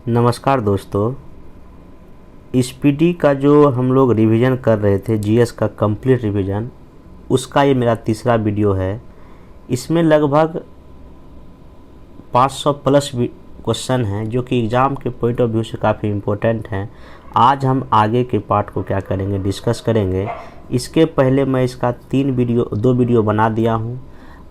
नमस्कार दोस्तों। स्पीडी का जो हम लोग रिवीजन कर रहे थे, जीएस का कंप्लीट रिवीजन, उसका ये मेरा तीसरा वीडियो है। इसमें लगभग 500 प्लस क्वेश्चन हैं जो कि एग्ज़ाम के पॉइंट ऑफ व्यू से काफ़ी इम्पोर्टेंट हैं। आज हम आगे के पार्ट को क्या करेंगे, डिस्कस करेंगे। इसके पहले मैं इसका दो वीडियो बना दिया हूँ।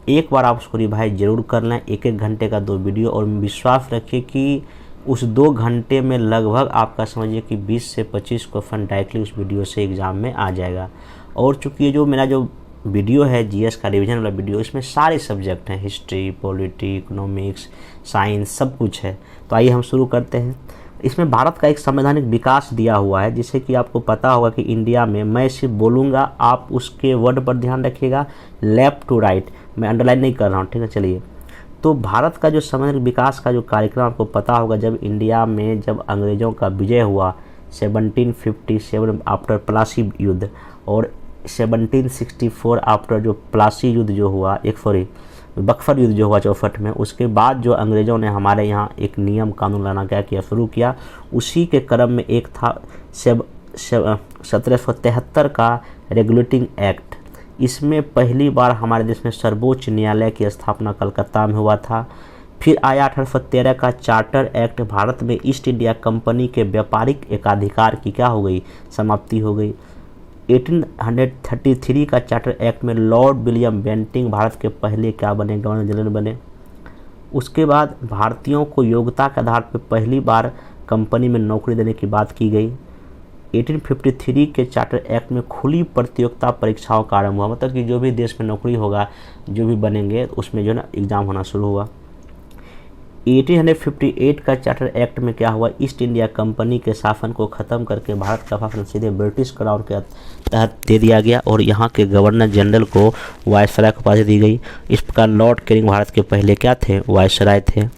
एक बार आप उसको रिवाइज ज़रूर कर लें, एक घंटे का 2 वीडियो, और विश्वास रखिए कि उस 2 घंटे में लगभग आपका समझिए कि 20 से 25 क्वेश्चन डायरेक्टली उस वीडियो से एग्ज़ाम में आ जाएगा। और चूँकि ये जो मेरा जो वीडियो है जीएस का रिवीजन वाला वीडियो, इसमें सारे सब्जेक्ट हैं, हिस्ट्री, पॉलिटी, इकोनॉमिक्स, साइंस, सब कुछ है। तो आइए हम शुरू करते हैं। इसमें भारत का एक संवैधानिक विकास दिया हुआ है, जिससे कि आपको पता होगा कि इंडिया में, मैं सिर्फ बोलूँगा, आप उसके वर्ड पर ध्यान रखिएगा, लेफ़्ट टू राइट, मैं अंडरलाइन नहीं कर रहा हूँ, ठीक है। चलिए, तो भारत का जो संवैधानिक विकास का जो कार्यक्रम आपको पता होगा, जब इंडिया में जब अंग्रेज़ों का विजय हुआ 1757 आफ्टर प्लासी युद्ध, और 1764 आफ्टर जो प्लासी युद्ध जो हुआ, बक्सर युद्ध जो हुआ 64 में, उसके बाद जो अंग्रेज़ों ने हमारे यहाँ एक नियम कानून लाना क्या किया, शुरू किया। उसी के क्रम में एक था 1773 का रेगुलेटिंग एक्ट। इसमें पहली बार हमारे देश में सर्वोच्च न्यायालय की स्थापना कलकत्ता में हुआ था। फिर आया 1813 का चार्टर एक्ट। भारत में ईस्ट इंडिया कंपनी के व्यापारिक एकाधिकार की क्या हो गई, समाप्ति हो गई। 1833 का चार्टर एक्ट में लॉर्ड विलियम बेंटिंग भारत के पहले क्या बने, गवर्नर जनरल बने। उसके बाद भारतीयों को योग्यता के आधार पर पहली बार कंपनी में नौकरी देने की बात की गई। 1853 के चार्टर एक्ट में खुली प्रतियोगिता परीक्षाओं का आरंभ हुआ, मतलब कि जो भी देश में नौकरी होगा, जो भी बनेंगे, उसमें जो है ना एग्ज़ाम होना शुरू हुआ। 1858 का चार्टर एक्ट में क्या हुआ, ईस्ट इंडिया कंपनी के शासन को ख़त्म करके भारत का शासन सीधे ब्रिटिश क्राउन के तहत दे दिया गया, और यहाँ के गवर्नर जनरल को वायसराय की उपाधि दी गई। इस प्रकार लॉर्ड कैनिंग भारत के पहले क्या थे, वायसराय थे।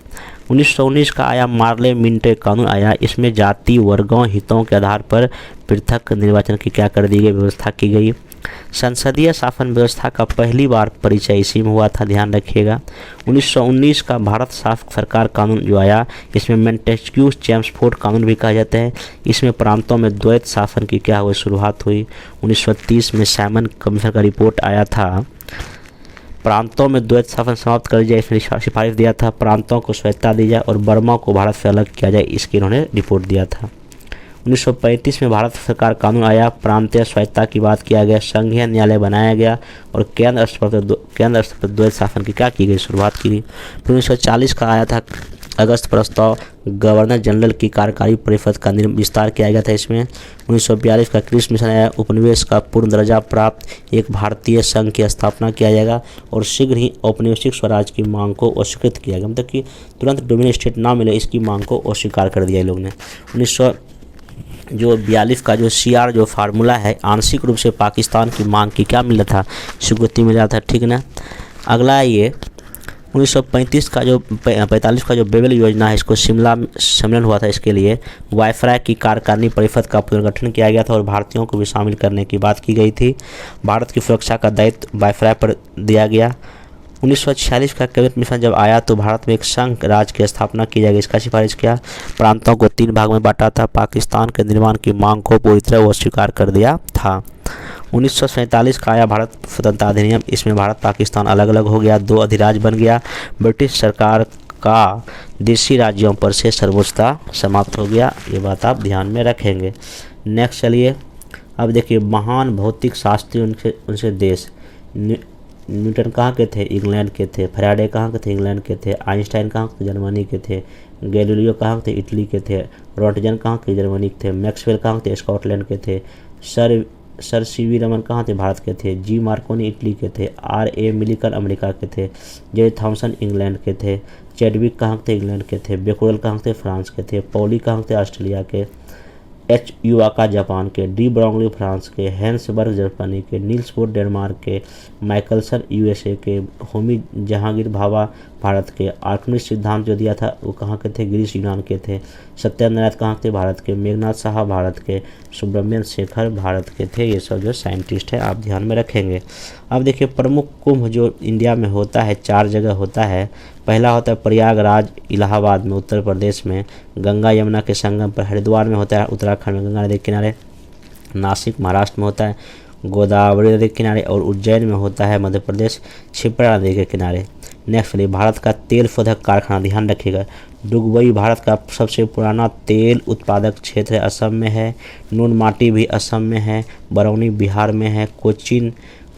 1919 का आया मार्ले मिंटो कानून आया। इसमें जाति वर्गों हितों के आधार पर पृथक निर्वाचन की क्या कर दी गई, व्यवस्था की गई। संसदीय शासन व्यवस्था का पहली बार परिचय इसी में हुआ था, ध्यान रखिएगा। 1919 का भारत शासन सरकार कानून जो आया, इसमें मैन्टेस्क्यू चेम्सफोर्ड कानून भी कहा जाता है। इसमें प्रांतों में द्वैत शासन की क्या हुई, शुरुआत हुई। 1930 में साइमन कमीशन का रिपोर्ट आया था, प्रांतों में द्वैत शासन समाप्त कर दिया। इसमें सिफारिश दिया था प्रांतों को स्वायत्तता दी जाए और बर्मा को भारत से अलग किया जाए, इसकी इन्होंने रिपोर्ट दिया था। 1935 में भारत सरकार कानून आया, प्रांतीय स्वायत्तता की बात किया गया, संघीय न्यायालय बनाया गया, और केंद्र स्तर पर द्वैत शासन की क्या की गई, शुरुआत की गई। फिर 1940 का आया था अगस्त प्रस्ताव, गवर्नर जनरल की कार्यकारी परिषद का विस्तार किया गया था। इसमें 1942 का क्रिस मिशन आया, उपनिवेश का पूर्ण दर्जा प्राप्त एक भारतीय संघ की स्थापना किया जाएगा, और शीघ्र ही औपनिवेशिक स्वराज की मांग को अस्वीकृत किया गया, मतलब कि तुरंत डोमिनेट स्टेट ना मिले, इसकी मांग को अस्वीकार कर दिया इन लोग ने। 1942 का जो CR जो फार्मूला है, आंशिक रूप से पाकिस्तान की मांग की क्या मिला था, स्वीकृति मिला था, ठीक ना। अगला है ये 1935 का जो 45 का जो बेबल योजना है, इसको शिमला सम्मेलन हुआ था। इसके लिए वायसराय की कार्यकारिणी परिषद का पुनर्गठन किया गया था, और भारतीयों को भी शामिल करने की बात की गई थी। भारत की सुरक्षा का दायित्व वायसराय पर दिया गया। 1946 का कैबिनेट मिशन जब आया तो भारत में एक संघ राज्य की स्थापना की जाएगी, इसका सिफारिश किया। प्रांतों को 3 भाग में बांटा था, पाकिस्तान के निर्माण की मांग को पूरी तरह अस्वीकार कर दिया था। 1947 का आया भारत स्वतंत्रता अधिनियम। इसमें भारत पाकिस्तान अलग अलग हो गया, 2 अधिराज्य बन गया। ब्रिटिश सरकार का देशी राज्यों पर से सर्वोच्चता समाप्त हो गया, ये बात आप ध्यान में रखेंगे। नेक्स्ट चलिए, अब देखिए महान भौतिक शास्त्री उनसे देश। न्यूटन कहाँ के थे, इंग्लैंड के थे। फैराडे कहाँ के थे, इंग्लैंड के थे। आइंस्टाइन कहाँ के थे, जर्मनी के थे। गैलीलियो कहाँ के थे, इटली के थे। रॉन्टजन कहाँ के, जर्मनी के थे। मैक्सवेल कहाँ के थे, स्कॉटलैंड के थे। सर CV रमन कहाँ थे, भारत के थे। जी मार्कोनी इटली के थे। RA मिलिकन अमेरिका के थे। जे थॉमसन इंग्लैंड के थे। चैडविक कहाँ के थे, इंग्लैंड के थे। बेकुरल कहाँ के थे, फ्रांस के थे। पॉली कहाँ के थे, ऑस्ट्रेलिया के। H. यूआका जापान के। डी ब्राउंगली फ्रांस के। हैंसबर्ग जर्मनी के। नील्स बोर डेनमार्क के। माइकलसन USA के। होमी जहांगीर भाभा भारत के। आर्किमिडीज सिद्धांत जो दिया था वो कहाँ के थे, ग्रीस यूनान के थे। सत्यनारायण कहाँ के थे, भारत के। मेघनाथ साहा भारत के। सुब्रमण्यम शेखर भारत के थे। ये सब जो साइंटिस्ट हैं आप ध्यान में रखेंगे। अब देखिए प्रमुख कुंभ जो इंडिया में होता है, 4 जगह होता है। पहला होता है प्रयागराज इलाहाबाद में उत्तर प्रदेश में, गंगा यमुना के संगम पर हरिद्वार में होता है उत्तराखंड में गंगा नदी के किनारे, नासिक महाराष्ट्र में होता है गोदावरी नदी के किनारे, और उज्जैन में होता है मध्य प्रदेश क्षिप्रा नदी के किनारे। नेक्स्ट है भारत का तेल शोधक कारखाना, ध्यान रखिएगा डुगबई भारत का सबसे पुराना तेल उत्पादक क्षेत्र है, असम में है। नूनमाटी भी असम में है, बरौनी बिहार में है, कोचीन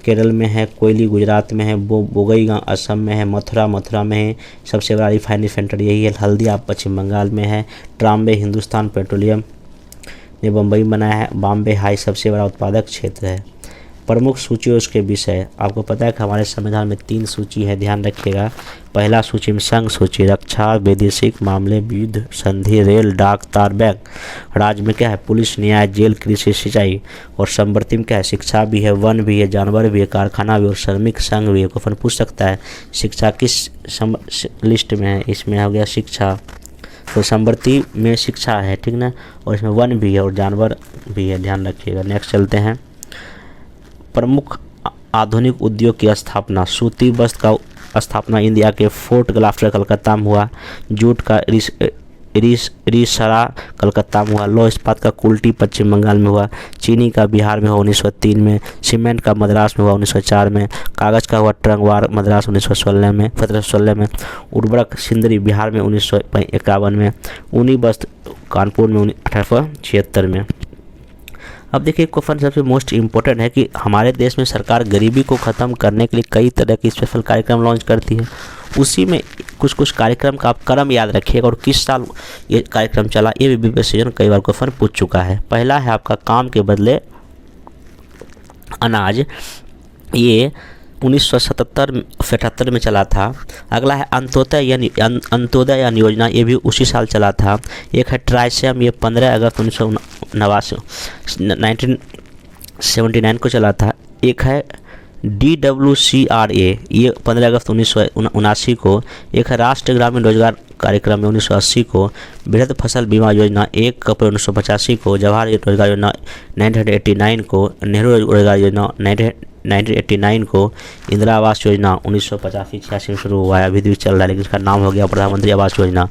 केरल में है, कोयली गुजरात में है, बोगईगांव असम में है, मथुरा में है। सबसे बड़ा रिफाइनरी सेंटर यही है। हल्दिया पश्चिम बंगाल में है। ट्राम्बे हिंदुस्तान पेट्रोलियम ने बम्बई बनाया है। बॉम्बे हाई सबसे बड़ा उत्पादक क्षेत्र है। प्रमुख सूची और उसके विषय, आपको पता है कि हमारे संविधान में 3 सूची है, ध्यान रखिएगा। पहला सूची में संघ सूची, रक्षा, वैदेशिक मामले, युद्ध संधि, रेल, डाक, तार, बैंक। राज्य में क्या है, पुलिस, न्याय, जेल, कृषि, सिंचाई। और संवर्ती में क्या है, शिक्षा भी है, वन भी है, जानवर भी है, कारखाना भी और श्रमिक संघ भी है। क्वेश्चन पूछ सकता है शिक्षा किस लिस्ट में है, इसमें हो गया शिक्षा, तो संवर्ती में शिक्षा है, ठीक ना, और इसमें वन भी है और जानवर भी है, ध्यान रखिएगा। नेक्स्ट चलते हैं, प्रमुख आधुनिक उद्योग की स्थापना, सूती वस्त्र का स्थापना इंडिया के फोर्ट ग्लाफ्टर कलकत्ता में हुआ। जूट का रिसरा कलकत्ता में हुआ। लौह इस्पात का कुल्टी पश्चिम बंगाल में हुआ। चीनी का बिहार में हुआ 1903 में। सीमेंट का मद्रास में हुआ 1904 में। कागज़ का हुआ ट्रंगवार मद्रास 1716 में। उर्वरक सिंदरी बिहार में 1951 में। ऊनी वस्त्र कानपुर में 1876 में। अब देखिए क्वेश्चन सबसे मोस्ट इम्पोर्टेंट है कि हमारे देश में सरकार गरीबी को ख़त्म करने के लिए कई तरह की स्पेशल कार्यक्रम लॉन्च करती है। उसी में कुछ कार्यक्रम का आप क्रम याद रखिएगा और किस साल ये कार्यक्रम चला, ये भी विशेषण कई बार क्वेश्चन पूछ चुका है। पहला है आपका काम के बदले अनाज, ये 1977-78 में चला था। अगला है अंत्योदय यानी योजना, ये भी उसी साल चला था। एक है ट्राइसम, ये 15 अगस्त 1979 को चला था। एक है DWCRA, ये 15 अगस्त 1979 को। एक है राष्ट्रीय ग्रामीण रोजगार कार्यक्रम में 1980 को। वृहद फसल बीमा योजना 1 अप्रैल 1985 को। जवाहर रोजगार योजना 1989 को। नेहरू रोजगार योजना 1989 को। इंदिरा आवास योजना 1985-86 में शुरू हुआ है, अभी भी चल रहा है, लेकिन इसका नाम हो गया प्रधानमंत्री आवास योजना।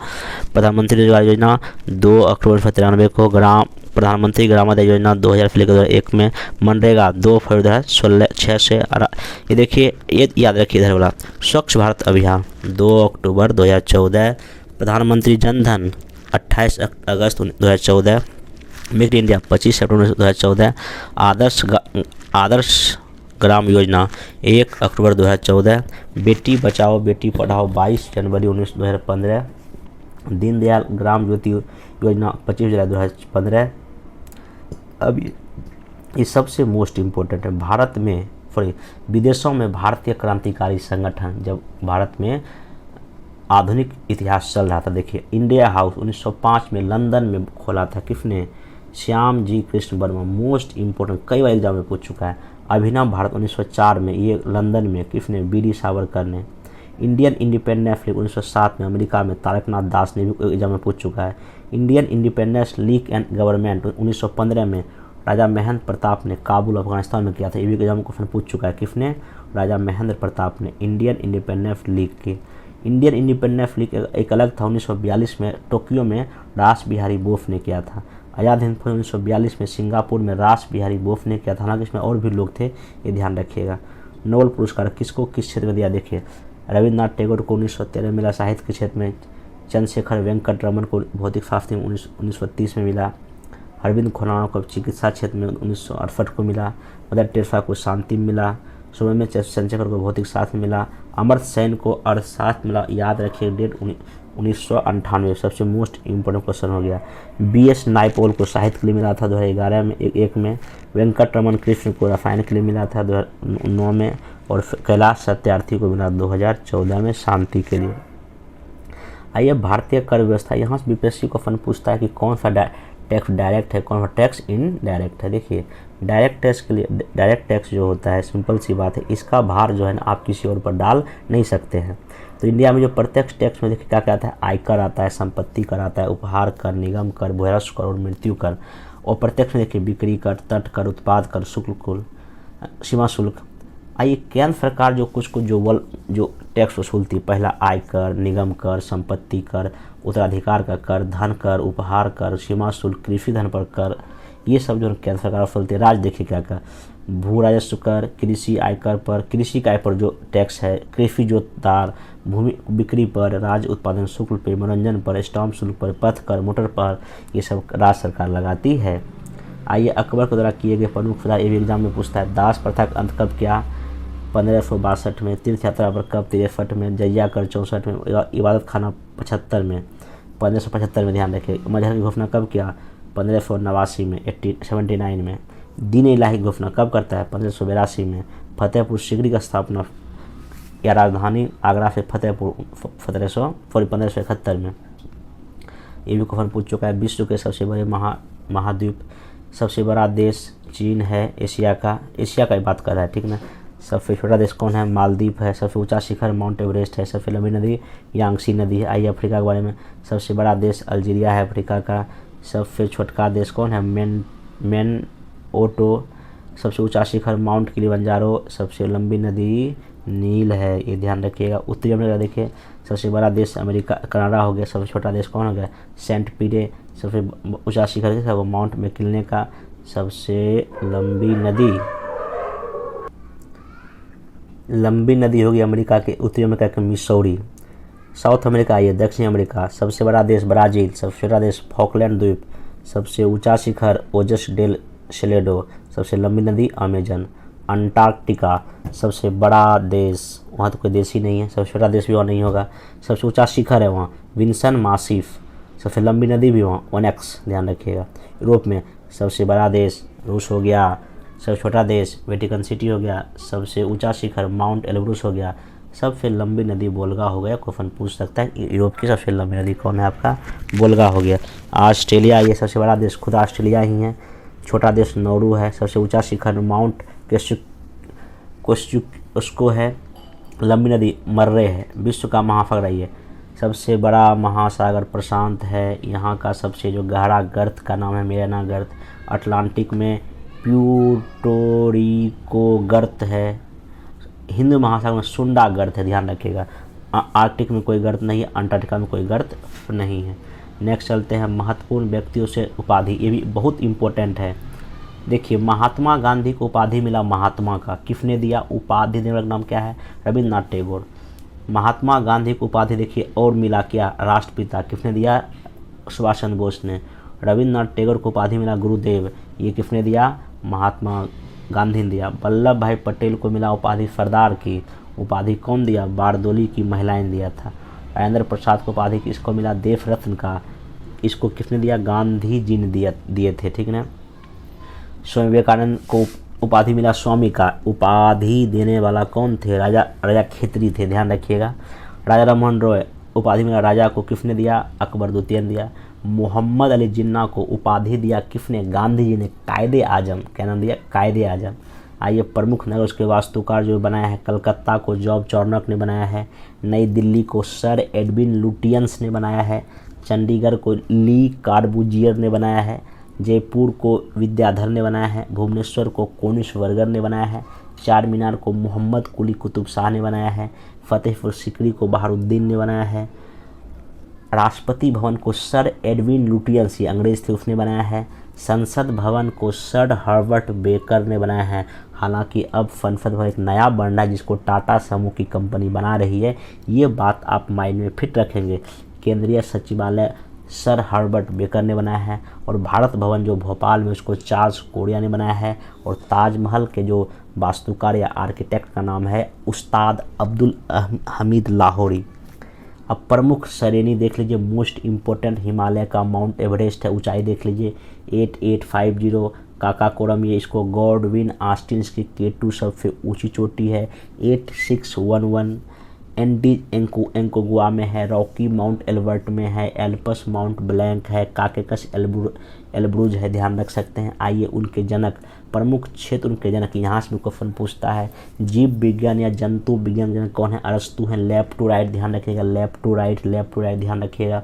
प्रधानमंत्री रोजगार योजना 2 अक्टूबर 1993 को। प्रधानमंत्री ग्रामोदय योजना 2001 में। मनरेगा 2 फरवरी 2016 से। ये देखिए, ये याद रखिए इधर वाला। स्वच्छ भारत अभियान 2 अक्टूबर 2014। प्रधानमंत्री जन धन 28 अगस्त 2014। मेक इन इंडिया 25 सितंबर 2014। आदर्श ग्राम योजना 1 अक्टूबर 2014। बेटी बचाओ बेटी पढ़ाओ 22 जनवरी 2015। दीनदयाल ग्राम ज्योति योजना 25 जुलाई 2015। अब ये सबसे मोस्ट इम्पोर्टेंट है, भारत में विदेशों में भारतीय क्रांतिकारी संगठन, जब भारत में आधुनिक इतिहास चल रहा था। देखिए इंडिया हाउस 1905 में लंदन में खोला था, किसने, श्याम जी कृष्ण वर्मा। मोस्ट इम्पोर्टेंट, कई बार एग्जाम में पूछ चुका है। अभिनव भारत 1904 में, ये लंदन में, किसने, बीडी सावरकर ने। इंडियन इंडिपेंडेंस लीग 1907 में, अमेरिका में, तारकनाथ दास ने भी एग्जाम में पूछ चुका है। Indian independence league and government 1915 में राजा महेंद्र प्रताप ने काबुल अफगानिस्तान में किया था, ये भी एग्जाम में क्वेश्चन पूछ चुका है, किसने, राजा महेंद्र प्रताप ने। इंडियन इंडिपेंडेंस लीग की इंडियन इंडिपेंडेंस लीग एक अलग था, 1942 में टोक्यो में रास बिहारी बोस ने किया था। आज़ाद हिंद फौज 1942 में सिंगापुर में रास बिहारी बोस ने किया था, हालांकि इसमें और भी लोग थे, ये ध्यान रखिएगा। नोबेल पुरस्कार किसको किस क्षेत्र में दिया, देखिए रविन्द्रनाथ टैगोर को 1913 मिला साहित्य के क्षेत्र में। चंद्रशेखर वेंकट रमन को भौतिक शास्त्र में 1930 में मिला। अरविंद खुराना को चिकित्सा क्षेत्र में 1968 को मिला। मदर टेरेसा को शांति में मिला। सुब्रमण्यम चंद्रशेखर को भौतिक शास्त्र में मिला। अमर्त्य सेन को अर्थशास्त्र मिला, याद रखिए डेट 1998। सबसे मोस्ट इम्पोर्टेंट क्वेश्चन हो गया। BS नायपॉल को साहित्य के लिए मिला था 2011 में एक में। वेंकट रमन कृष्ण को रसायन के लिए मिला था 2009 में। और कैलाश सत्यार्थी को मिला 2014 में शांति के लिए। आइए भारतीय कर व्यवस्था, यहाँ से बीपीएससी क्वेश्चन पूछता है कि कौन सा टैक्स डायरेक्ट है, कौन सा टैक्स इनडायरेक्ट है। देखिए डायरेक्ट टैक्स के लिए, डायरेक्ट टैक्स जो होता है, सिंपल सी बात है, इसका भार जो है ना आप किसी और पर डाल नहीं सकते हैं। तो इंडिया में जो प्रत्यक्ष टैक्स में देखिए क्या क्या आता है, आयकर आता है, संपत्ति कर आता है, उपहार कर, निगम कर, भूयस्व कर और मृत्यु कर। और प्रत्यक्ष में देखिए बिक्री कर, तट कर, उत्पाद कर, शुल्क, सीमा शुल्क। आइए केंद्र सरकार जो कुछ जो टैक्स वसूलती। पहला आयकर, निगम कर, संपत्ति कर, उत्तराधिकार का कर, धन कर, उपहार कर, सीमा शुल्क, कृषि धन पर कर, ये सब जो केंद्र सरकार वसूलती है। राज्य देखिए क्या क्या, भू राजस्व कर, कृषि आयकर पर, कृषि आय पर जो टैक्स है, कृषि जोतदार, भूमि बिक्री पर, राज्य उत्पादन शुल्क पर, मनोरंजन पर, स्टाम्प शुल्क पर, पथ कर, मोटर पर, ये सब राज्य सरकार लगाती है। आइए अकबर के द्वारा किए गए प्रमुख सुधार, ये भी एग्जाम में पूछता है। दास प्रथा का अंत कब किया? 1562 में। तीर्थ यात्रा पर कब? 63 में। जजिया कर 64 में। इबादत खाना 75 में। 1575 में ध्यान रखिए। मजहर की घोषणा कब किया? 1589 में। 79 में। दीन इलाही की घोषणा कब करता है? 1582 में। फतेहपुर सीकरी की स्थापना या राजधानी आगरा से फतेहपुर 1571 में। ये भी क्वेश्चन पूछ चुका है। विश्व के सबसे बड़े महाद्वीप, सबसे बड़ा देश चीन है, एशिया का ही बात कर रहा है, ठीक ना। सबसे छोटा देश कौन है? मालदीव है। सबसे ऊंचा शिखर माउंट एवरेस्ट है। सबसे लंबी नदी यांगसी नदी है। आइए अफ्रीका के बारे में। सबसे बड़ा देश अल्जीरिया है अफ्रीका का। सबसे छोटका देश कौन है? मेन ओटो। सबसे ऊंचा शिखर माउंट किलिमंजारो। सबसे लंबी नदी नील है, ये ध्यान रखिएगा। उत्तरी अमेरिका देखिए, सबसे बड़ा देश अमेरिका कनाडा हो गया। सबसे छोटा देश कौन हो गया? सेंट पीरे। सबसे ऊंचा शिखर है वो माउंट मैकिन्ले का। सबसे लंबी नदी होगी अमेरिका के, उत्तरी अमेरिका के मिसौरी। साउथ अमेरिका आइए, दक्षिणी अमेरिका। सबसे बड़ा देश ब्राज़ील। सबसे छोटा देश फॉकलैंड द्वीप। सबसे ऊंचा शिखर ओजस डेल सेलेडो। सबसे लंबी नदी अमेजन। अंटार्कटिका सबसे बड़ा देश, वहाँ तो कोई देश ही नहीं है। सबसे छोटा देश भी वहाँ नहीं होगा। सबसे ऊंचा शिखर है वहाँ विंसन मासिफ। सबसे लंबी नदी भी वहाँ ओनेक्स, ध्यान रखिएगा। यूरोप में सबसे बड़ा देश रूस हो गया। सबसे छोटा देश वेटिकन सिटी हो गया। सबसे ऊंचा शिखर माउंट एल्ब्रूस हो गया। सबसे लंबी नदी वोल्गा हो गया। क्वेश्चन पूछ सकता है यूरोप की सबसे लंबी नदी कौन है? आपका वोल्गा हो गया। ऑस्ट्रेलिया, ये सबसे बड़ा देश खुद ऑस्ट्रेलिया ही है। छोटा देश नौरू है। सबसे ऊंचा शिखर माउंट उसको है। लंबी नदी मर्रे है। विश्व का महासागर है, सबसे बड़ा महासागर प्रशांत है। यहाँ का सबसे जो गहरा गर्त का नाम है मेरियाना गर्त। अटलांटिक में प्यूर्टो रिको गर्त है। हिंद महासागर में सुंडा गर्त है, ध्यान रखिएगा। आर्कटिक में कोई गर्त नहीं है। अंटार्कटिका में कोई गर्त नहीं है। नेक्स्ट चलते हैं महत्वपूर्ण व्यक्तियों से उपाधि, ये भी बहुत इम्पोर्टेंट है। देखिए महात्मा गांधी को उपाधि मिला महात्मा का, किसने दिया? उपाधि देने वाला नाम क्या है? रविन्द्रनाथ टैगोर। महात्मा गांधी को उपाधि देखिए और मिला क्या? राष्ट्रपिता, किसने दिया? सुभाष चंद्र बोस ने। रविन्द्रनाथ टैगोर को उपाधि मिला गुरुदेव, ये किसने दिया? महात्मा गांधी ने दिया। वल्लभ भाई पटेल को मिला उपाधि सरदार की, उपाधि कौन दिया? बारदोली की महिलाएं ने दिया था। राजेंद्र प्रसाद को उपाधि किसको मिला? देश रत्न का, इसको किसने दिया? गांधी जी ने दिए थे, ठीक ना। स्वामी विवेकानंद को उपाधि मिला स्वामी का, उपाधि देने वाला कौन थे? राजा खेतरी थे, ध्यान रखिएगा। राजा राममोहन रॉय उपाधि मिला राजा को, किसने दिया? अकबर द्वितीय ने दिया। मोहम्मद अली जिन्ना को उपाधि दिया किसने? गांधी जी ने। कायदे आजम, क्या नाम दिया? कायदे आजम। आइए प्रमुख नगर उसके वास्तुकार जो बनाया है, कलकत्ता को जॉब चॉर्नक ने बनाया है। नई दिल्ली को सर एडविन लुटियंस ने बनाया है। चंडीगढ़ को ली कार्बूजियर ने बनाया है। जयपुर को विद्याधर ने बनाया है। भुवनेश्वर को कोनिशबर्गर ने बनाया है। चार मीनार को मोहम्मद कुली कुतुब शाह ने बनाया है। फतेहपुर सीकरी को बहारुद्दीन ने बनाया है। राष्ट्रपति भवन को सर एडविन लुटियंस, ये अंग्रेज थे, उसने बनाया है। संसद भवन को सर हर्बर्ट बेकर ने बनाया है। हालांकि अब संसद भवन एक नया बन रहा है जिसको टाटा समूह की कंपनी बना रही है, ये बात आप माइंड में फिट रखेंगे। केंद्रीय सचिवालय सर हर्बर्ट बेकर ने बनाया है। और भारत भवन जो भोपाल में, उसको चार्ल्स कोरिया ने बनाया है। और ताजमहल के जो वास्तुकार या आर्किटेक्ट का नाम है उस्ताद अब्दुल हमीद लाहौरी। अब प्रमुख श्रेणी देख लीजिए, मोस्ट इम्पोर्टेंट हिमालय का माउंट एवरेस्ट है, ऊंचाई देख लीजिए 8850। काकाकोरम, ये इसको गॉडविन ऑस्टिन की K2 सबसे ऊंची चोटी है 8611। एंडी एंकोगुआ में है। रॉकी माउंट एल्बर्ट में है। एल्पस माउंट ब्लैंक है। काकेकस एल्ब्रूज है, ध्यान रख सकते हैं। आइए उनके जनक, प्रमुख क्षेत्र उनके जनक, यहाँ से क्वेश्चन पूछता है। जीव विज्ञान या जंतु विज्ञान जनक कौन है? अरस्तु हैं। लेफ्ट टू राइट ध्यान रखिएगा, लेफ्ट टू राइट ध्यान रखिएगा।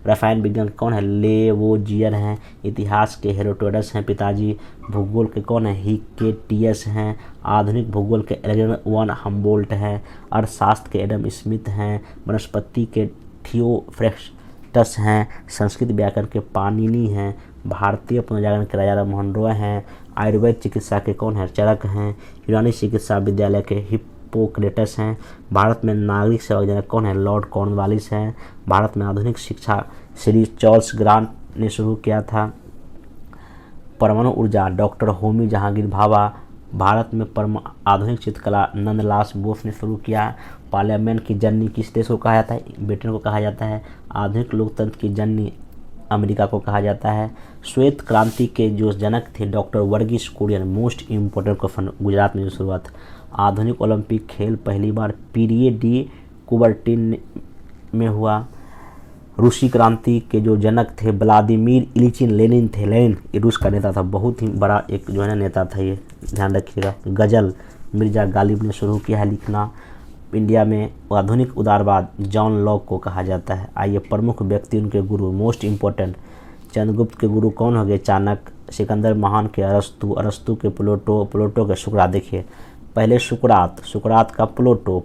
रसायन विज्ञान के कौन है, लेवोजियर हैं। इतिहास के हेरोडोटस हैं पिताजी। भूगोल के कौन है, हिकेटियस हैं। आधुनिक भूगोल के एलेक्जेंडर वन हम्बोल्ट हैं। अर्थशास्त्र के एडम स्मिथ हैं। वनस्पति के थियोफ्रेस्टस हैं। संस्कृत व्याकरण के पाणिनि हैं। भारतीय पुनर्जागरण के राजा राममोहन रॉय हैं। आयुर्वेद चिकित्सा के कौन है, चरक हैं। यूनानी चिकित्सा विद्यालय के हिप्पोक्रेटस हैं। भारत में नागरिक सेवा जनक कौन है, लॉर्ड कॉर्नवालिस हैं। भारत में आधुनिक शिक्षा श्री चार्ल्स ग्रांट ने शुरू किया था। परमाणु ऊर्जा डॉक्टर होमी जहांगीर भाभा। भारत में आधुनिक चित्रकला नंदलाल बोस ने शुरू किया। पार्लियामेंट की जननी किस देश को कहा जाता है, ब्रिटेन को कहा जाता है। आधुनिक लोकतंत्र की जननी अमेरिका को कहा जाता है। श्वेत क्रांति के जो जनक थे doctor Verghese Kurien. Most important question, Gujarat में जो शुरुआत। आधुनिक ओलंपिक खेल पहली बार पीरिये डी कुबर्टिन में हुआ। रूसी क्रांति के जो जनक थे व्लादिमीर इलिचिन लेनिन थे। लेनिन ये रूस का नेता था, बहुत ही बड़ा एक जो है ना नेता था, ये ध्यान रखिएगा। गज़ल मिर्जा गालिब ने शुरू किया है लिखना। इंडिया में आधुनिक उदारवाद जॉन लॉक को कहा जाता है। आइए प्रमुख व्यक्ति उनके गुरु, मोस्ट इम्पोर्टेंट। चंद्रगुप्त के गुरु कौन हो गए, चाणक्य। सिकंदर महान के अरस्तु। अरस्तु के प्लेटो। प्लेटो के सुकरात। देखिए पहले सुकरात का प्लेटो।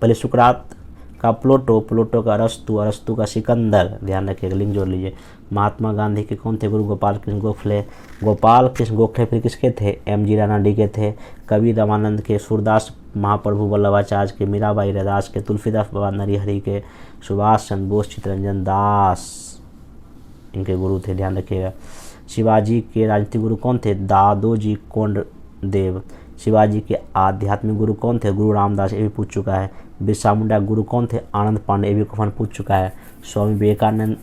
पहले सुकरात का प्लेटो का अरस्तु। अरस्तु का सिकंदर। ध्यान रखिएगा, लिंक जोड़ लीजिए। महात्मा गांधी के कौन थे गुरु, गोपाल कृष्ण गोखले। गोपाल कृष्ण गोखले फिर किसके थे, एम.जी. रानाडी के थे। कवि रामानंद के। सूरदास महाप्रभु वल्लभाचार्य के। मीराबाई रैदास के। तुलसीदास बाबा नरहरि के। सुभाष चंद्र बोस चित्तरंजन दास इनके गुरु थे, ध्यान रखिएगा। शिवाजी के राजनीतिक गुरु कौन थे, दादोजी कोंडदेव। शिवाजी के आध्यात्मिक गुरु कौन थे, गुरु रामदास, ये भी पूछ चुका है। बिरसा मुंडा गुरु कौन थे, आनंद पांडे, ये भी क्वेश्चन पूछ चुका है। स्वामी विवेकानंद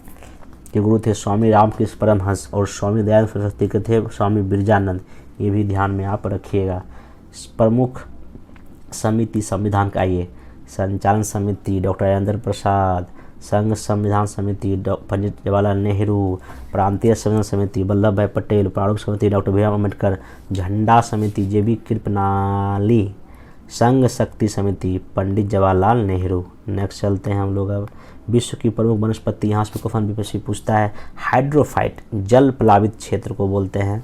के गुरु थे स्वामी रामकृष्ण परमहंस। और स्वामी दयानंद सरस्वती के थे स्वामी बिरजानंद, ये भी ध्यान में आप रखिएगा। प्रमुख समिति संविधान का, आइए संचालन समिति डॉक्टर राजेंद्र प्रसाद। संघ संविधान समिति पंडित जवाहरलाल नेहरू। प्रांतीय संविधान समिति वल्लभ भाई पटेल। प्रारूप समिति डॉक्टर भीमराव अम्बेडकर। झंडा समिति जे.बी. कृपलानी। संघ शक्ति समिति पंडित जवाहरलाल नेहरू। नेक्स्ट चलते हैं हम लोग अब। विश्व की प्रमुख वनस्पति, यहाँ से क्वेश्चन भी पूछता है। हाइड्रोफाइट जल प्लावित क्षेत्र को बोलते हैं।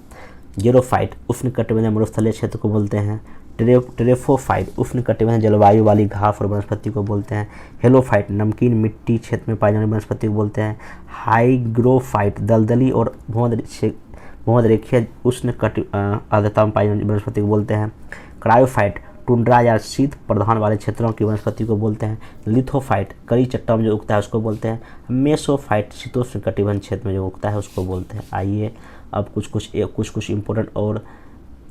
जेरोफाइट उष्णकटिबंधीय मरुस्थलीय क्षेत्र को बोलते हैं। टेरेफोफाइट उष्णकटिबंधीय जलवायु वाली घास और वनस्पति को बोलते हैं। हेलोफाइट नमकीन मिट्टी क्षेत्र में पाई जाने वाली वनस्पति को बोलते हैं। हाइग्रोफाइट दलदली और भूमध्यरेखीय उष्ण आर्द्रता में पाई जाने वाली वनस्पति को बोलते हैं। क्रायोफाइट टुंड्रा या शीत प्रधान वाले क्षेत्रों की वनस्पति को बोलते हैं। लिथोफाइट कड़ी चट्टान में जो उगता है उसको बोलते हैं। मेसोफाइट शीतोष्ण कटिबंध क्षेत्र में जो उगता है उसको बोलते हैं। आइए अब कुछ इंपॉर्टेंट और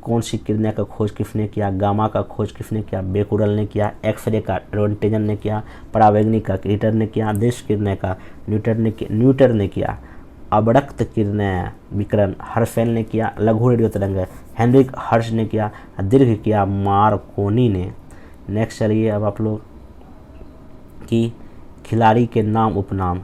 कौन सी किरणें का खोज किसने किया, गामा का खोज किसने किया, बेकुरल ने किया। एक्सरे का रोन्टेजन ने किया। परावैंगनिक का रिटर ने किया। देश किरणें का न्यूटर ने किया। अवरक्त किरणें विकरण हर्शेल ने किया। लघु रेडियो तरंग हेनरिक हर्श ने किया। दीर्घ किया मार्कोनी ने। नेक्स्ट चलिए अब आप लोग की खिलाड़ी के नाम उपनाम।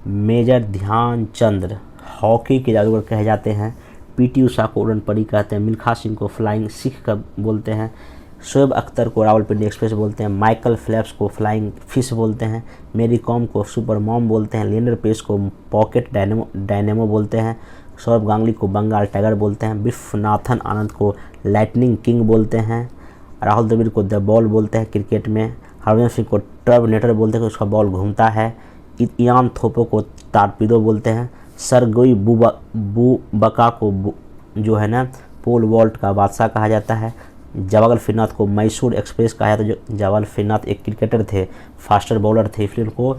मेजर ध्यानचंद हॉकी के जादूगर कहे जाते हैं। पीटी उषा को उड़न परी कहते हैं। मिल्खा सिंह को फ्लाइंग सिख का बोलते हैं। शोएब अख्तर को रावलपिंडी एक्सप्रेस बोलते हैं। माइकल फेल्प्स को फ्लाइंग फिश बोलते हैं। मेरी कॉम को सुपर मॉम बोलते हैं। लिएंडर पेस को पॉकेट डायनेमो बोलते हैं। सौरभ गांगुली को बंगाल टाइगर बोलते हैं। विश्वनाथन आनंद को लाइटनिंग किंग बोलते हैं। राहुल द्रविड़ को द बॉल बोलते हैं क्रिकेट में। हरभजन सिंह को टर्मिनेटर बोलते हैं, उसका बॉल घूमता है। इयान थोपो को टारपीडो बोलते हैं। सरगोई बुबका को जो है ना पोल वॉल्ट का बादशाह कहा जाता है। जवाहर फिरनाथ को मैसूर एक्सप्रेस कहा जाता है। जो जवाहर फिरनाथ एक क्रिकेटर थे, फास्टर बॉलर थे, इसलिए उनको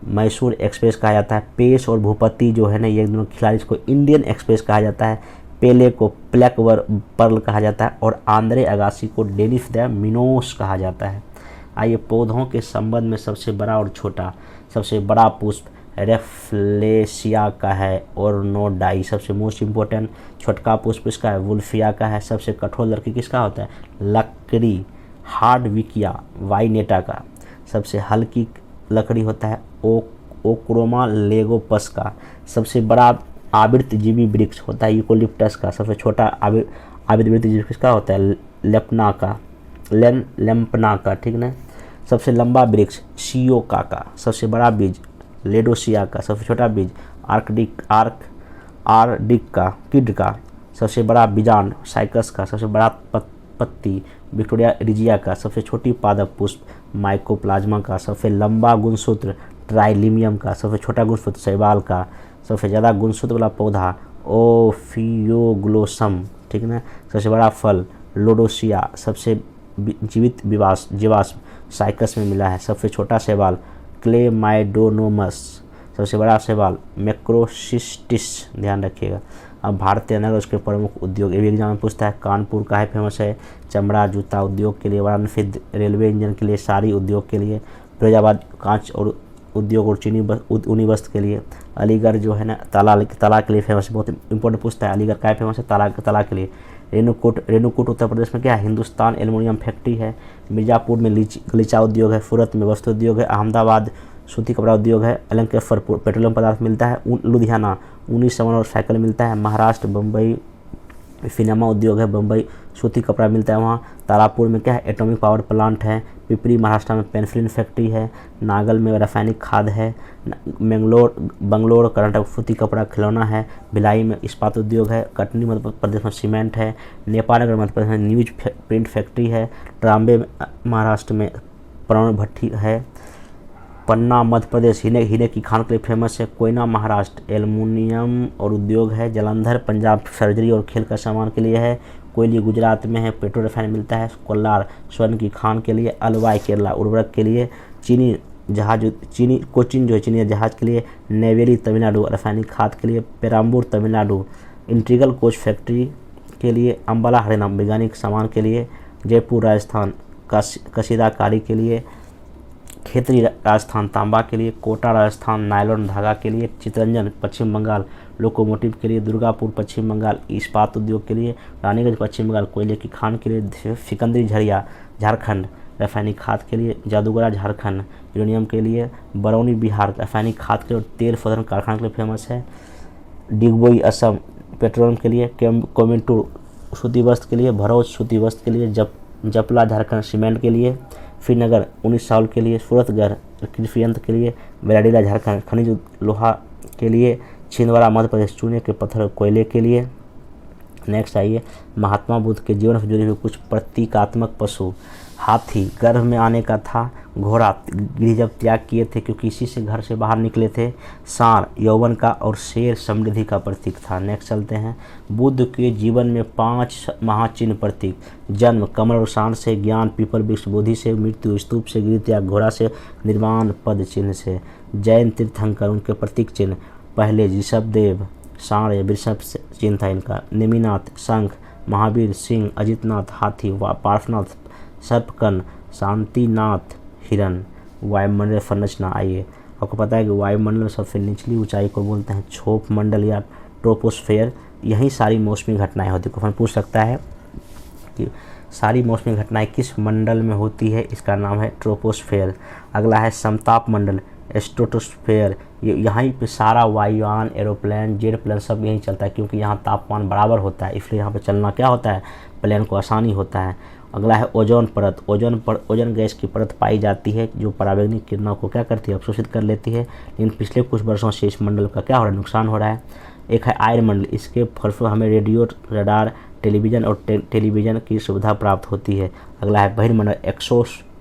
मैसूर एक्सप्रेस कहा जाता है। पेस और भूपति जो है ना ये दोनों खिलाड़ी को इंडियन एक्सप्रेस कहा जाता है। पेले को ब्लैक पर्ल कहा जाता है और आंद्रे अगासी को डेनिस द मिनोस कहा जाता है। आइए पौधों के संबंध में सबसे बड़ा और छोटा। सबसे बड़ा पुष्प रेफ्लेशिया का है और नोडाई। सबसे मोस्ट इम्पोर्टेंट छोटका पुष्प इसका है वुल्फिया का है। सबसे कठोर लकड़ी किसका होता है, लकड़ी हार्डविकिया वाइनेटा का। सबसे हल्की लकड़ी होता है ओक्रोमा लेगोपस का। सबसे बड़ा आवृतजीवी वृक्ष होता है यूकोलिप्टस का। सबसे छोटा आवृतजीवी वृक्ष किसका होता है, लेम्पना का, ठीक ना। सबसे लंबा वृक्ष सियोका का। सबसे बड़ा बीज लेडोसिया का सबसे छोटा बीज, आर्डिका किड का सबसे बड़ा बीजांड, साइकस का सबसे बड़ा पत्ती, विक्टोरिया रिजिया का सबसे छोटी पादप पुष्प, माइकोप्लाज्मा का सबसे लंबा गुणसूत्र, ट्राइलिमियम का सबसे छोटा गुणसूत्र, शैवाल का सबसे ज़्यादा गुणसूत्र वाला पौधा, ओफियोग्लोसम, ठीक ना, सबसे बड़ा फल, लोडोसिया, सबसे जीवित जीवाश्म, साइकस में मिला है, सबसे छोटा शैवाल, क्लेमाइडोनोमस, सबसे बड़ा शैवाल, मैक्रोसिस्टिस, ध्यान रखिएगा। अब भारतीय नगर उसके प्रमुख उद्योग, ये भी एग्जाम में पूछता है। कानपुर का है फेमस है, चमड़ा जूता उद्योग के लिए, वाराणसी रेलवे इंजन के लिए, साड़ी उद्योग के लिए, फिरोजाबाद कांच और उद्योग और चीनी ऊनी वस्त्र के लिए, अलीगढ़ जो है ना ताला के लिए फेमस है, बहुत इंपॉर्टेंट पूछता है। अलीगढ़ का है फेमस है, ताला के लिए। रेणुकूट उत्तर प्रदेश में क्या है, हिंदुस्तान एल्युमिनियम फैक्ट्री है। मिर्ज़ापुर में गलीचा उद्योग है। सूरत में वस्त्र उद्योग है। अहमदाबाद सूती कपड़ा उद्योग है। अलंकेश्वर पेट्रोलियम पदार्थ मिलता है। लुधियाना ऊनी सामान और साइकिल मिलता है। महाराष्ट्र बम्बई सिनेमा उद्योग है। बम्बई सूती कपड़ा मिलता है वहाँ। तारापुर में क्या है, एटॉमिक पावर प्लांट है। पिपरी महाराष्ट्र में पेंसिलिन फैक्ट्री है। नागल में रासायनिक खाद है। बंगलोर कर्नाटक सूती कपड़ा खिलौना है। भिलाई में इस्पात उद्योग है। कटनी मध्य प्रदेश में सीमेंट है। नेपालनगर मध्य प्रदेश में न्यूज प्रिंट फैक्ट्री है। ट्राम्बे महाराष्ट्र में परमाणु भट्टी है। पन्ना मध्य प्रदेश हीरे की खान के लिए फेमस है। कोयना महाराष्ट्र एल्युमिनियम और उद्योग है। जालंधर पंजाब सर्जरी और खेल का सामान के लिए है। कोयली गुजरात में है, पेट्रोल रिफाइन मिलता है। कोल्लार स्वर्ण की खान के लिए। अलवाई केरला उर्वरक के लिए। कोचिन जो है चीनी जहाज के लिए। नेवेली तमिलनाडु रासायनिक खाद के लिए। Perambur Tamil Nadu integral coach factory के लिए। अम्बाला हरियाणा वैज्ञानिक सामान के लिए। जयपुर राजस्थान कशीदाकारी के लिए। खेतरी राजस्थान तांबा के लिए। कोटा राजस्थान नायलॉन धागा के लिए। चितरंजन पश्चिम बंगाल लोकोमोटिव के लिए। दुर्गापुर पश्चिम बंगाल इस्पात उद्योग के लिए। रानीगंज पश्चिम बंगाल कोयले की खान के लिए। सिकंदरी झरिया झारखंड रासायनिक खाद के लिए। जादूगरा झारखंड यूरेनियम के लिए। बरौनी बिहार रासायनिक खाद के लिए और तेल शोधन कारखाना के लिए फेमस है। डिगबोई असम पेट्रोलियम के लिए। कोमेंटूर सूती वस्त्र के लिए। भरौच सूती वस्त्र के लिए। जपला झारखंड सीमेंट के लिए। श्रीनगर 19 साल के लिए। सूरतगढ़ कृषि यंत्र के लिए। बेलाडीला झारखंड खनिज लोहा के लिए। छिंदवाड़ा मध्य प्रदेश चूने के पत्थर कोयले के लिए। नेक्स्ट आइए, महात्मा बुद्ध के जीवन से जुड़े हुए कुछ प्रतीकात्मक पशु। हाथी गर्भ में आने का था। घोड़ा गृह जब त्याग किए थे क्योंकि इसी से घर से बाहर निकले थे। सांड यौवन का और शेर समृद्धि का प्रतीक था। नेक्स्ट चलते हैं, बुद्ध के जीवन में 5 महाचिन्ह प्रतीक। जन्म कमल और सांड से। ज्ञान पीपल वृक्ष बोधि से। मृत्यु स्तूप से। गृह त्याग घोड़ा से। निर्वाण पद चिन्ह से। जैन तीर्थंकर उनके प्रतीक चिन्ह पहले ऋषभदेव सांड या वृषभ चिन्ह था इनका। नेमिनाथ शंख। महावीर सिंह। अजितनाथ हाथी। पार्श्वनाथ सर्पकन। शांतिनाथ हिरण। वायुमंडल संरचना आइए, आपको पता है कि वायुमंडल में सबसे निचली ऊंचाई को बोलते हैं क्षोभ मंडल या ट्रोपोस्फेयर। यही सारी मौसमी घटनाएं होती है। क्वेश्चन पूछ सकता है कि सारी मौसमी घटनाएं किस मंडल में होती है, इसका नाम है ट्रोपोस्फेयर। अगला है समताप मंडल स्ट्रेटोस्फेयर। ये यहाँ पे सारा वायुयान एरोप्लेन जेट प्लेन सब यहीं चलता है क्योंकि यहाँ तापमान बराबर होता है, इसलिए यहाँ पे चलना क्या होता है, प्लेन को आसानी होता है। अगला है ओजोन परत। ओजोन गैस की परत पाई जाती है जो पराबैंगनी किरणों को क्या करती है, अवशोषित कर लेती है। लेकिन पिछले कुछ वर्षों से इस मंडल का क्या हो रहा है, नुकसान हो रहा है। एक है आयन मंडल, इसके फलस्वरूप हमें रेडियो रडार टेलीविज़न और टेलीविज़न की सुविधा प्राप्त होती है। अगला है बहिर्मंडल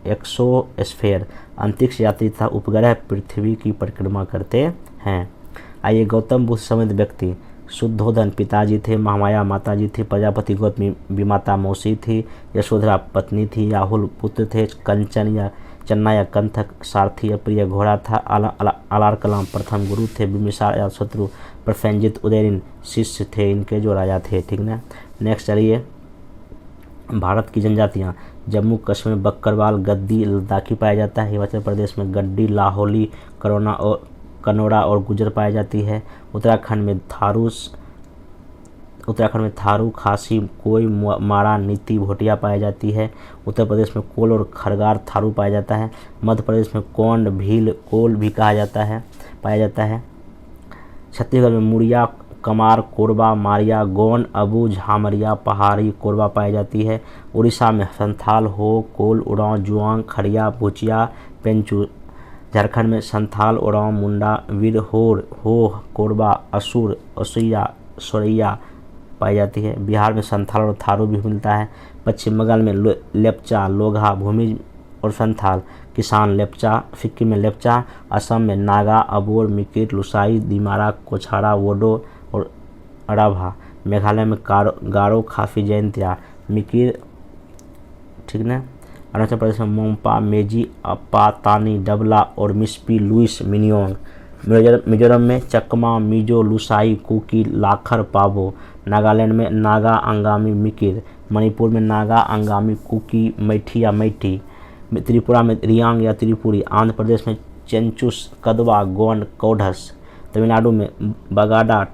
एक्सोस्फेयर। अंतरिक्ष यात्री तथा उपग्रह पृथ्वी की परिक्रमा करते हैं। आइए, गौतम बुद्ध समेत व्यक्ति। शुद्धोधन पिताजी थे। महामाया माताजी थी। प्रजापति गौतमी विमाता मौसी थी। यशोधरा पत्नी थी। राहुल पुत्र थे। कंचन या चन्ना या कंथक सारथी या प्रिय घोड़ा था। आलार कलाम प्रथम गुरु थे। बिम्बिसार या शत्रु प्रसेंजित उदयन शिष्य थे इनके जो राजा थे, ठीक ना। नेक्स्ट चलिए, भारत की जनजातियाँ। जम्मू कश्मीर में बक्करवाल गद्दी लद्दाखी पाया जाता है। हिमाचल प्रदेश में गड्डी लाहौली कनौरा और गुजर पाई जाती है। उत्तराखंड में थारू खासी कोई मारा नीति भोटिया पाई जाती है। उत्तर प्रदेश में कोल और खरगार थारू पाया जाता है। मध्य प्रदेश में कोंड भील कोल भी पाया जाता है। छत्तीसगढ़ में मुड़िया कमार कोरबा मारिया गोंड अबू झामरिया पहाड़ी कोरबा पाई जाती है। उड़ीसा में संथाल हो कोल उड़ाव जुआंग खड़िया भुचिया पेंचू झारखंड में संथाल, ओरांव, मुंडा, वीरहोर, होह, कोरबा, असुर, ओसैया, सोरैया पाई जाती है। बिहार में संथाल और थारू भी मिलता है। पश्चिम बंगाल में लेप्चा, लोघा, भूमि और संथाल, किसान लेप्चा, सिक्किम में लेप्चा, असम में नागा, अबोर, मिकिर, लुसाई, दिमारा, कोछारा, वोडो और अराभा, मेघालय में गारो, खासी, जैंतिया, मिकिर, ठीक ना। अरुणाचल प्रदेश में मोंपा, मेजी, अपातानी, डबला और मिस्पी, लुइस, मिनियोंग। मिजोरम में चकमा, मिजो, लुसाई, कुकी, लाखर, पाबो। नागालैंड में नागा, अंगामी, मिकिर। मणिपुर में नागा, अंगामी, कुकी, मैठी या मैठी। त्रिपुरा में रियांग या त्रिपुरी। आंध्र प्रदेश में चेंचुस, कदवा, गोंड, कौढस। तमिलनाडु में बगाडा,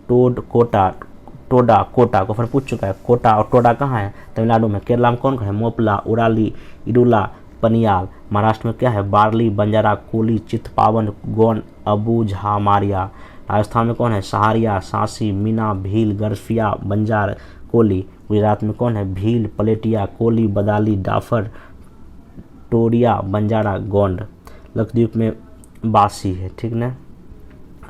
टोडा, कोटा को फिर पूछ चुका है। कोटा और टोडा कहाँ है? तमिलनाडु में। केरला में कौन है? मोपला, उराली, इडुला, पनियाल। महाराष्ट्र में क्या है? बार्ली, बंजारा, कोली, चित्पावन, गोंड, अबूझा, मारिया। राजस्थान में कौन है? सहारिया, सांसी, मीना, भील, गरफिया, बंजार, कोली। गुजरात में कौन है? भील, पलेटिया, कोली, बदाली, डाफर, टोरिया, बंजारा, गोंड। लक्षद्वीप में बासी है, ठीक ना।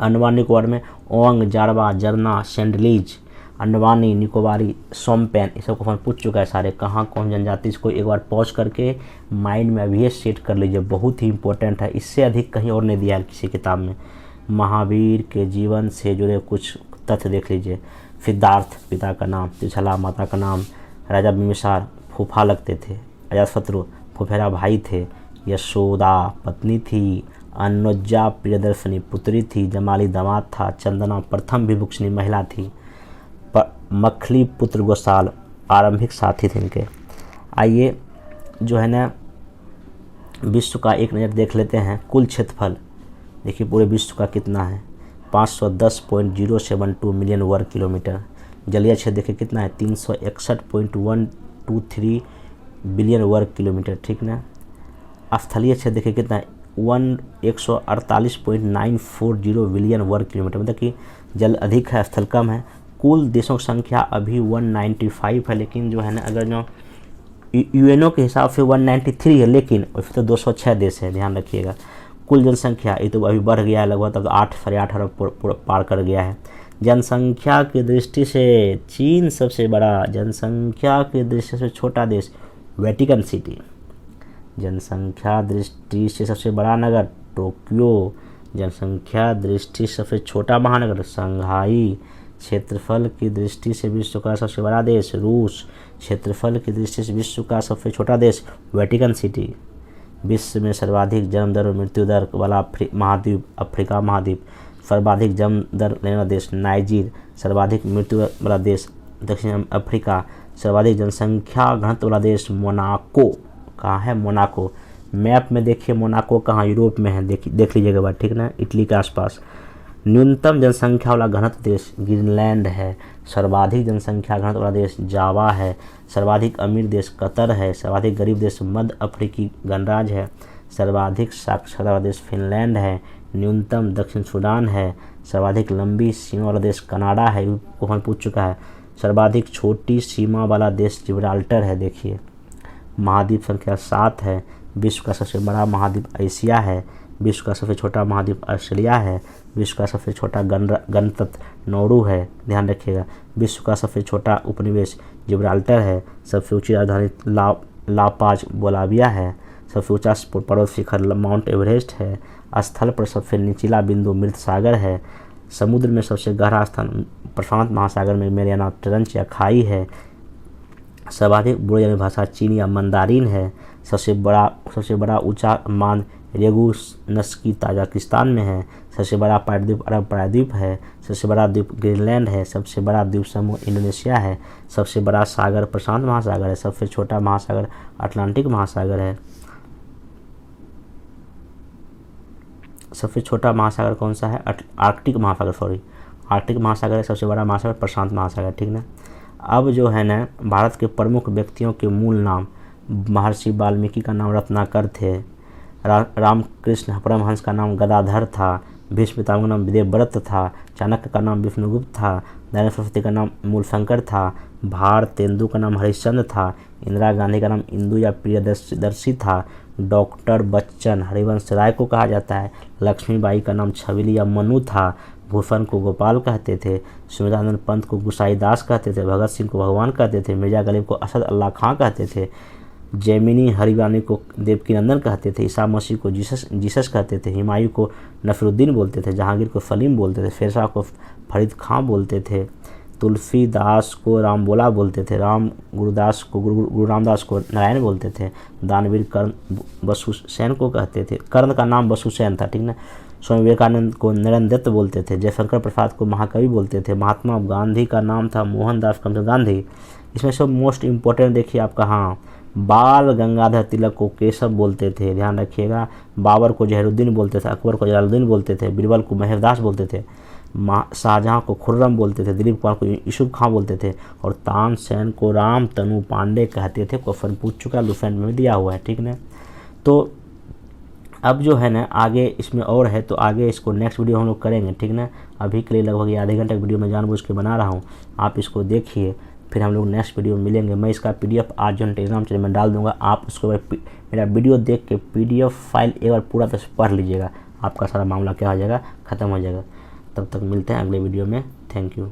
अंडमान निकोबार में ओंग, जारवा, जरना, सेंडलीज, अंडवानी, निकोबारी, सोमपेन, ये सब क्वेश्चन पूछ चुका है सारे। कहाँ कौन जनजाति, इसको एक बार पॉज करके माइंड में अभी सेट कर लीजिए, बहुत ही इंपॉर्टेंट है। इससे अधिक कहीं और नहीं दिया है किसी किताब में। महावीर के जीवन से जुड़े कुछ तथ्य देख लीजिए। सिद्धार्थ पिता का नाम, त्रिशला माता का नाम, राजा बिम्बिसार फूफा लगते थे, अजातशत्रु फुफेरा भाई थे, यशोदा पत्नी थी, अनुजा प्रियदर्शनी पुत्री थी, जमाली दामाद था, चंदना प्रथम विभूषणी महिला थी, मखली पुत्र गोसाल आरंभिक साथी थे इनके। आइए जो है ना विश्व का एक नज़र देख लेते हैं। कुल क्षेत्रफल देखिए पूरे विश्व का कितना है, 510.072 मिलियन वर्ग किलोमीटर। जलीय क्षेत्र देखिए कितना है, 361.123 बिलियन वर्ग किलोमीटर, ठीक ना। स्थलीय क्षेत्र देखिए कितना है, 148.940 बिलियन वर्ग किलोमीटर, मतलब कि जल अधिक है स्थल कम है। कुल देशों की संख्या अभी 195 है, लेकिन जो है ना अगर जो यूएनओ के हिसाब से 193 है, लेकिन उसमें तो 206 देश है, ध्यान रखिएगा। कुल जनसंख्या ये तो अभी बढ़ गया है, लगभग तब 8.8 अरब पार कर गया है। जनसंख्या की दृष्टि से चीन सबसे बड़ा, जनसंख्या की दृष्टि से छोटा देश वेटिकन सिटी। जनसंख्या दृष्टि से सबसे बड़ा नगर टोक्यो, जनसंख्या दृष्टि से सबसे छोटा महानगर शंघाई। क्षेत्रफल की दृष्टि से विश्व का सबसे बड़ा देश रूस, क्षेत्रफल की दृष्टि से विश्व का सबसे छोटा देश वेटिकन सिटी। विश्व में सर्वाधिक जन्म दर और मृत्यु दर वाला महाद्वीप अफ्रीका महाद्वीप। सर्वाधिक जन्म दर लेने वाला देश नाइजीर, सर्वाधिक मृत्यु वाला देश दक्षिण अफ्रीका, सर्वाधिक जनसंख्या घनत्व वाला देश मोनाको। कहाँ है मोनाको? मैप में देखिए मोनाको कहाँ, यूरोप में है, देख लीजिएगा बात, ठीक ना, इटली के आसपास। न्यूनतम जनसंख्या वाला घनत्व देश ग्रीनलैंड है, सर्वाधिक जनसंख्या घनत्व वाला देश जावा है, सर्वाधिक अमीर देश कतर है, सर्वाधिक गरीब देश मध्य अफ्रीकी गणराज्य है, सर्वाधिक साक्षरता वाला देश फिनलैंड है, न्यूनतम दक्षिण सूडान है, सर्वाधिक लंबी सीमा वाला देश कनाडा है, को हम पूछ चुका है, सर्वाधिक छोटी सीमा वाला देश जिब्राल्टर है। देखिए महाद्वीप संख्या 7 है, विश्व का सबसे बड़ा महाद्वीप एशिया है, विश्व का सबसे छोटा महाद्वीप ऑस्ट्रेलिया है, विश्व का सबसे छोटा गणतंत्र नौरू है, ध्यान रखिएगा। विश्व का सबसे छोटा उपनिवेश जिब्राल्टर है, सबसे ऊंची राजधानी लापाज बोलाविया है, सबसे ऊंचा पर्वत शिखर माउंट एवरेस्ट है, स्थल पर सबसे निचला बिंदु मृत सागर है, समुद्र में सबसे गहरा स्थान प्रशांत महासागर में मेरियाना ट्रेंच या खाई है, सर्वाधिक बोली जाने भाषा चीनी या मंदारिन है, सबसे बड़ा ऊंचा मान रेगुनस्की ताजिकिस्तान में है, सबसे बड़ा प्रायद्वीप अरब प्रायद्वीप है, सबसे बड़ा द्वीप ग्रीनलैंड है, सबसे बड़ा द्वीप समूह इंडोनेशिया है, सबसे बड़ा सागर प्रशांत महासागर है, सबसे छोटा महासागर अटलांटिक महासागर है। सबसे छोटा महासागर कौन सा है? आर्कटिक महासागर, आर्कटिक महासागर है, सबसे बड़ा महासागर प्रशांत महासागर, ठीक ना। अब जो है ना भारत के प्रमुख व्यक्तियों के मूल नाम, महर्षि वाल्मीकि का नाम रत्नाकर थे, रामकृष्ण परमहंस का नाम गदाधर था, भीष्म पितामह का नाम देवव्रत था, चाणक्य का नाम विष्णुगुप्त था, नारायण सरस्वती का नाम मूलशंकर था, भारतेंदु का नाम हरिश्चंद्र था, इंदिरा गांधी का नाम इंदु या प्रियदर्शी था, डॉक्टर बच्चन हरिवंश राय को कहा जाता है, लक्ष्मीबाई का नाम छबीली या मनु था, भूषण को गोपाल कहते थे, सुमित्रानंद पंत को गुसाईदास कहते थे, भगत सिंह को भगवान कहते थे, मिर्जा गरीब को असद अल्लाह खां कहते थे, जैमिनी हरिवानी को देवकीनंदन कहते थे, ईसा मसीह को जीसस कहते थे, हुमायूं को नफरुद्दीन बोलते थे, जहांगीर को सलीम बोलते थे, शेरशाह को फरीद खां बोलते थे, तुलसीदास को रामबोला बोलते थे, गुरु रामदास को नारायण बोलते थे, दानवीर कर्ण बसुसेन को कहते थे, कर्ण का नाम बसुसेन था, ठीक ना। स्वामी विवेकानंद को नरेंद्र दत्त बोलते थे, जयशंकर प्रसाद को महाकवि बोलते थे, महात्मा गांधी का नाम था मोहनदास करमचंद गांधी। इसमें सब मोस्ट इम्पोर्टेंट देखिए आपका, हाँ, बाल गंगाधर तिलक को केशव बोलते थे, ध्यान रखिएगा। बाबर को जहरुद्दीन बोलते थे, अकबर को जलालुद्दीन बोलते थे, बीरबल को मेहरदास बोलते थे, शाहजहां को खुर्रम बोलते थे, दिलीप कुमार को यूसुफ खां बोलते थे, और तानसेन को राम तनु पांडे कहते थे। क्वेश्चन पूछ चुका, लुसेंट में दिया हुआ है, ठीक ना। तो अब जो है ना आगे इसमें और है, तो आगे इसको नेक्स्ट वीडियो हम लोग करेंगे, ठीक ना। अभी के लिए लगभग आधे घंटे की वीडियो में जानबूझ के बना रहा हूँ, आप इसको देखिए, फिर हम लोग नेक्स्ट वीडियो में मिलेंगे। मैं इसका PDF आज जो टेलीग्राम चैनल में डाल दूंगा, आप उसको मेरा वीडियो देख के PDF फाइल एक बार पूरा तरह से पढ़ लीजिएगा, आपका सारा मामला क्या हो जाएगा, ख़त्म हो जाएगा। तब तक मिलते हैं अगले वीडियो में। Thank you.